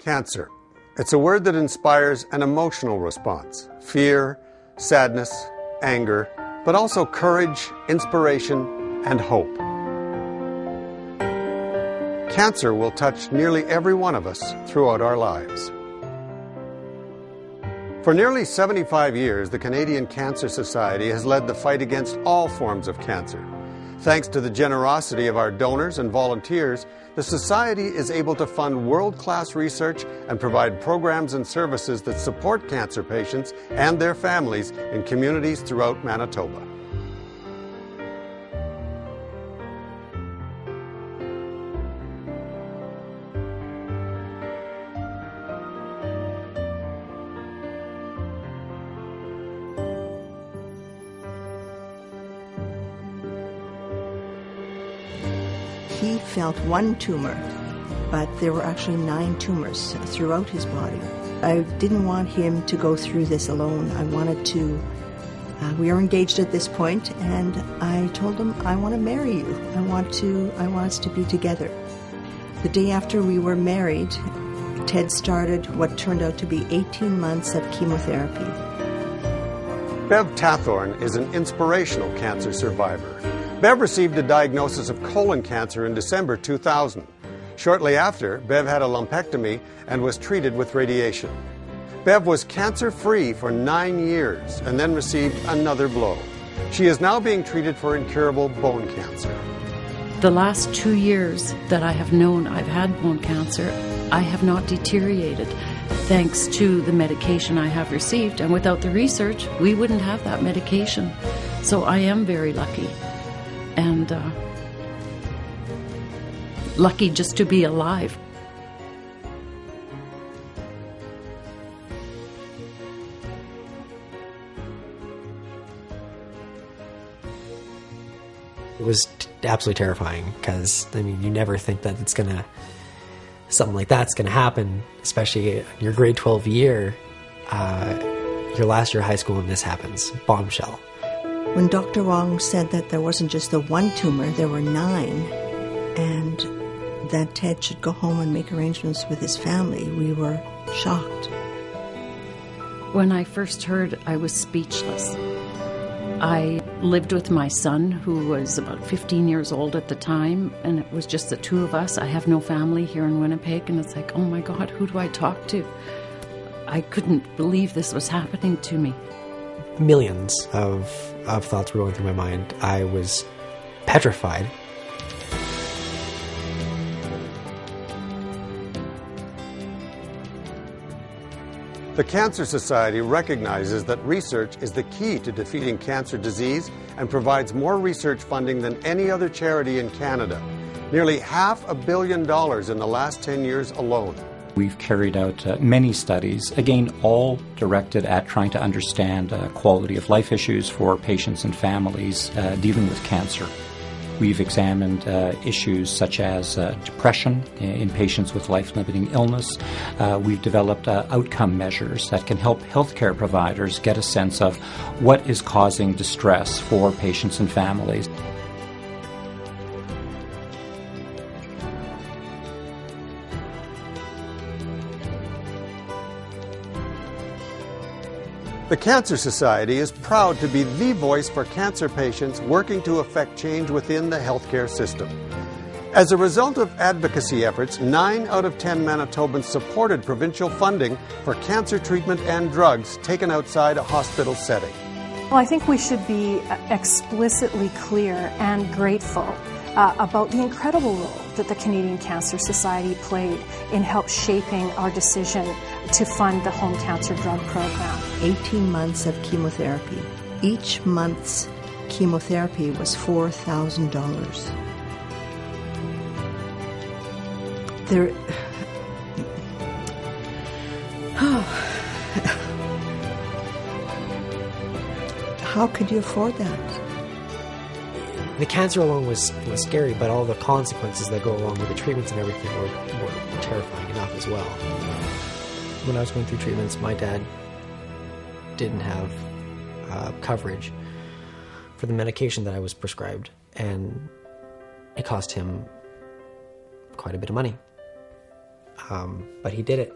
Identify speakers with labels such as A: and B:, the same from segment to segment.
A: Cancer. It's a word that inspires an emotional response. Fear, sadness, anger, but also courage, inspiration, and hope. Cancer will touch nearly every one of us throughout our lives. For nearly 75 years, the Canadian Cancer Society has led the fight against all forms of cancer. Thanks to the generosity of our donors and volunteers, the Society is able to fund world-class research and provide programs and services that support cancer patients and their families in communities throughout Manitoba.
B: He felt one tumor, but there were actually 9 tumors throughout his body. I didn't want him to go through this alone. I wanted to, we are engaged at this point, and I told him, I want to marry you. I want us to be together. The day after we were married, Ted started what turned out to be 18 months of chemotherapy.
A: Bev Tathorn is an inspirational cancer survivor. Bev received a diagnosis of colon cancer in December 2000. Shortly after, Bev had a lumpectomy and was treated with radiation. Bev was cancer-free for 9 years and then received another blow. She is now being treated for incurable bone cancer.
C: The last 2 years that I have known I've had bone cancer, I have not deteriorated thanks to the medication I have received. And without the research, we wouldn't have that medication. So I am very lucky. And lucky just to be alive.
D: It was absolutely terrifying because, I mean, you never think that something like that's going to happen, especially in your grade 12 year, your last year of high school, and this happens. Bombshell.
B: When Dr. Wong said that there wasn't just the one tumor, there were 9, and that Ted should go home and make arrangements with his family, we were shocked.
C: When I first heard, I was speechless. I lived with my son, who was about 15 years old at the time, and it was just the 2 of us. I have no family here in Winnipeg, and it's like, oh my God, who do I talk to? I couldn't believe this was happening to me.
D: Millions of thoughts were going through my mind. I was petrified.
A: The Cancer Society recognizes that research is the key to defeating cancer disease and provides more research funding than any other charity in Canada. Nearly $500 million in the last 10 years alone.
E: We've carried out many studies, again, all directed at trying to understand quality of life issues for patients and families dealing with cancer. We've examined issues such as depression in patients with life-limiting illness. We've developed outcome measures that can help healthcare providers get a sense of what is causing distress for patients and families.
A: The Cancer Society is proud to be the voice for cancer patients working to effect change within the healthcare system. As a result of advocacy efforts, 9 out of 10 Manitobans supported provincial funding for cancer treatment and drugs taken outside a hospital setting.
F: Well, I think we should be explicitly clear and grateful about the incredible role that the Canadian Cancer Society played in help shaping our decision to fund the home cancer drug program.
B: 18 months of chemotherapy. Each month's chemotherapy was $4,000. How could you afford that?
D: The cancer alone was scary, but all the consequences that go along with the treatments and everything were terrifying enough as well. When I was going through treatments, my dad didn't have coverage for the medication that I was prescribed, and it cost him quite a bit of money. but he did it.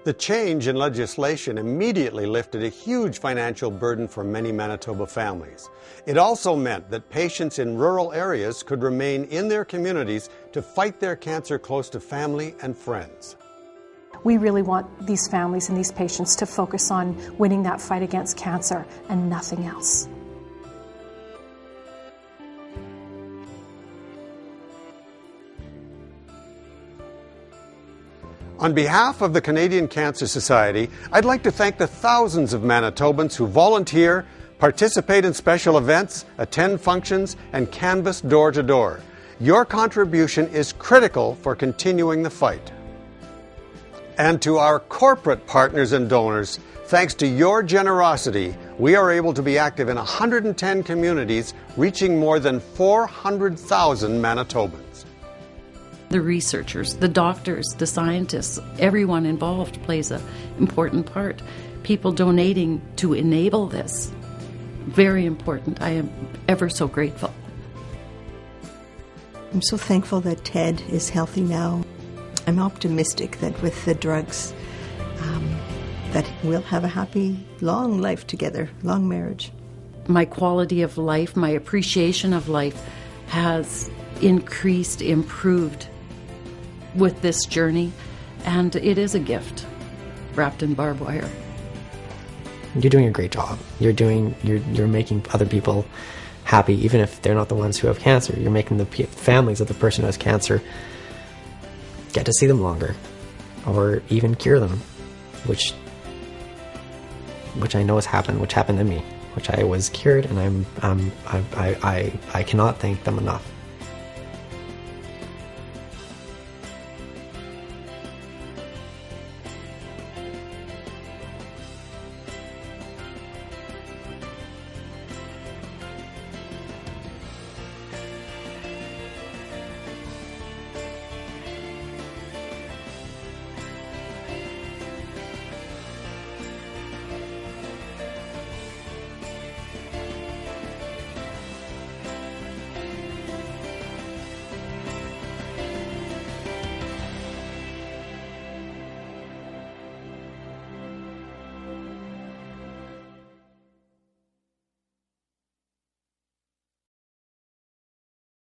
A: The change in legislation immediately lifted a huge financial burden for many Manitoba families. It also meant that patients in rural areas could remain in their communities to fight their cancer close to family and friends.
F: We really want these families and these patients to focus on winning that fight against cancer and nothing else.
A: On behalf of the Canadian Cancer Society, I'd like to thank the thousands of Manitobans who volunteer, participate in special events, attend functions, and canvass door to door. Your contribution is critical for continuing the fight. And to our corporate partners and donors, thanks to your generosity, we are able to be active in 110 communities, reaching more than 400,000 Manitobans.
C: The researchers, the doctors, the scientists, everyone involved plays an important part. People donating to enable this, very important. I am ever so grateful.
B: I'm so thankful that Ted is healthy now. I'm optimistic that with the drugs, that we'll have a happy, long life together, long marriage.
C: My quality of life, my appreciation of life has increased, improved with this journey, and it is a gift wrapped in barbed wire.
D: You're doing a great job. You're making other people happy, even if they're not the ones who have cancer. You're making the families of the person who has cancer get to see them longer, or even cure them, which I know has happened, which happened to me, which I was cured, and I cannot thank them enough.